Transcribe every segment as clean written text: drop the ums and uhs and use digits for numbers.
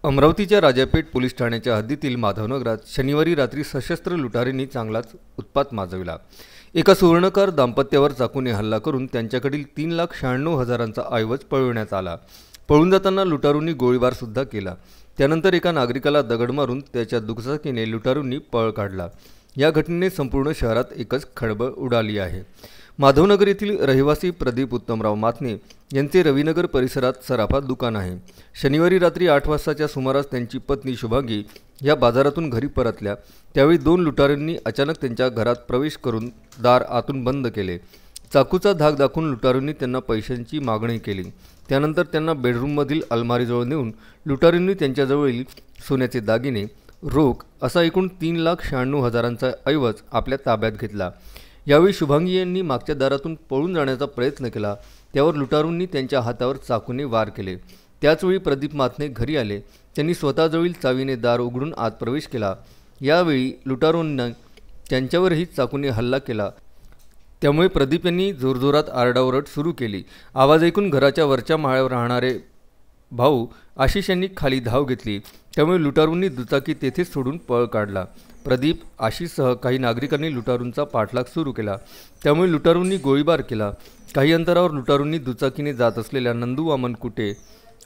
अमरावतीच्या राजापेठ पोलीस ठाण्याच्या हद्दीतील माधवनगरात शनिवारी रात्री सशस्त्र लुटाऱ्यांनी चांगलाच उत्पात माजविला। एका सुवर्णकार दाम्पत्यावर चाकूने हल्ला करून त्यांच्याकडील 3,96,000चा ऐवज पळविण्यात आला। पळून जाताना लुटारूंनी गोळीबार सुद्धा केला। त्यानंतर एका नागरिकाला दगड मारून त्याच्या दुचाकीने लुटारूंनी पळ काढला। या घटनेने संपूर्ण शहरात एकच खळबळ उडाली आहे। माधवनगर येथील रहिवासी प्रदीप उत्तमराव माथने यांचे रविनगर परिसरात सराफा दुकान आहे। शनिवारी रात्री 8 वाजताच्या सुमारास त्यांची पत्नी शुभांगी या बाजारातून घरी परतल्या। त्यावेळी 2 लुटारूंनी अचानक त्यांच्या घरात प्रवेश करून दार आतून बंद केले। चाकूचा धाक दाखवून लुटारूंनी त्यांना पैशांची मागणी केली। त्यानंतर त्यांना बेडरूममधील अलमारीजवळ नेऊन लुटारूंनी त्यांच्याजवळील सोन्याचे दागिने, रोख असा एकूण 3,96,000चा ऐवज आपल्या ताब्यात घेतला। यावेळी शुभांगी यांनी मागच्या दारातून पळून जाण्याचा प्रयत्न केला। त्यावर लुटारूंनी त्यांच्या हातावर चाकूने वार केले। त्याचवेळी प्रदीप माथने घरी आले। त्यांनी स्वतःजवळील चावीने दार उघडून आत प्रवेश केला। यावेळी लुटारूंनी त्यांच्यावरही चाकूने हल्ला केला। त्यामुळे प्रदीप यांनी जोरजोरात आरडाओरड सुरू केली। आवाज ऐकून घराच्या वरच्या माळ्यावर राहणारे भाऊ आशिष यांनी खाली धाव घेतली। त्यामुळे लुटारूंनी दुचाकी तेथेच सोडून पळ काढला। प्रदीप, आशिषसह काही नागरिकांनी लुटारूंचा पाठलाग सुरू केला। त्यामुळे लुटारूंनी गोळीबार केला। काही अंतरावर लुटारूंनी दुचाकीने जात असलेल्या नंदू वामन कुटे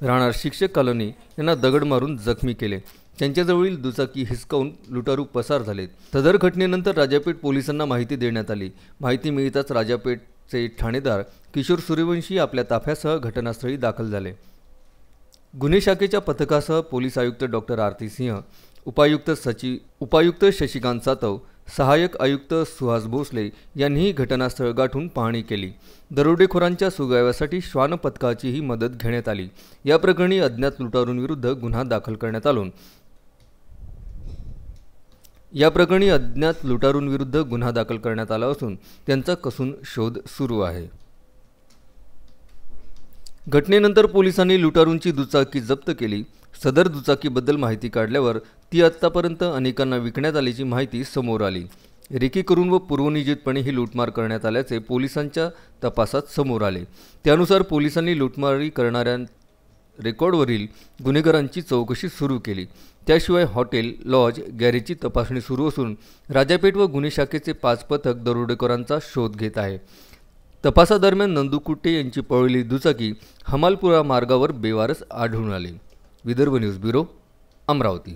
राहणार शिक्षक कॉलनी यांना दगड मारून जखमी केले। त्यांच्याजवळील दुचाकी हिसकावून लुटारू पसार झाले। सदर घटनेनंतर राजापेठ पोलिसांना माहिती देण्यात आली। माहिती मिळताच राजापेठचे ठाणेदार किशोर सूर्यवंशी आपल्या ताफ्यासह घटनास्थळी दाखल झाले। गुन्हे शाखेच्या पथकासह पोलीस आयुक्त डॉक्टर आरती सिंह, उपायुक्त शशिकांत सातव, सहाय्यक आयुक्त सुहास भोसले यांनीही घटनास्थळ गाठून पाहणी केली। दरोडेखोरांच्या सुगाव्यासाठी श्वान पथकाचीही मदत घेण्यात आली। या प्रकरणी अज्ञात लुटारूंविरुद्ध गुन्हा दाखल करण्यात आला असून त्यांचा कसून शोध सुरू आहे। घटनेनंतर पोलिसांनी लुटारूंची दुचाकी जप्त केली। सदर दुचाकीबद्दल माहिती काढल्यावर ती आत्तापर्यंत अनेकांना विकण्यात आल्याची माहिती समोर आली। रेकी करून व पूर्वनियोजितपणे ही लूटमार करण्यात आल्याचे पोलिसांच्या तपासात समोर आले। त्यानुसार पोलिसांनी लूटमारी करणाऱ्या रेकॉर्डवरील गुन्हेगारांची चौकशी सुरू केली। त्याशिवाय हॉटेल, लॉज, गॅरेजची तपासणी सुरू असून राजापेठ व गुन्हे शाखेचे 5 पथक दरोडेखोरांचा शोध घेत आहे। तपासादरम्यान नंदू कुटे यांची पळवलेली दुचाकी हमालपुरा मार्गावर बेवारस आढळून आली। Vidarbha news bureau, Amravati.